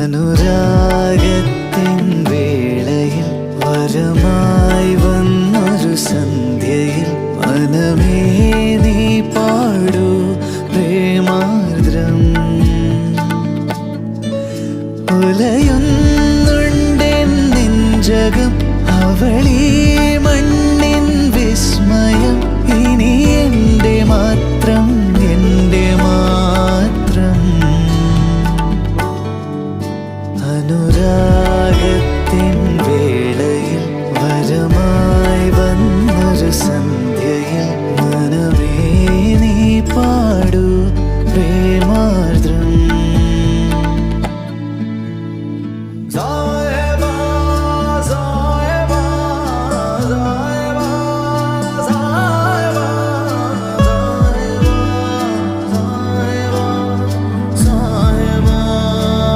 അനുരാഗത്തിൻ വേളയിൽ വരമായി വന്നൊരു സന്ധ്യയിൽ മനമേ നീ പാടൂ പ്രേമാർദ്രം. ഉലയുന്നുണ്ടെൻ നെഞ്ചകം അവളീ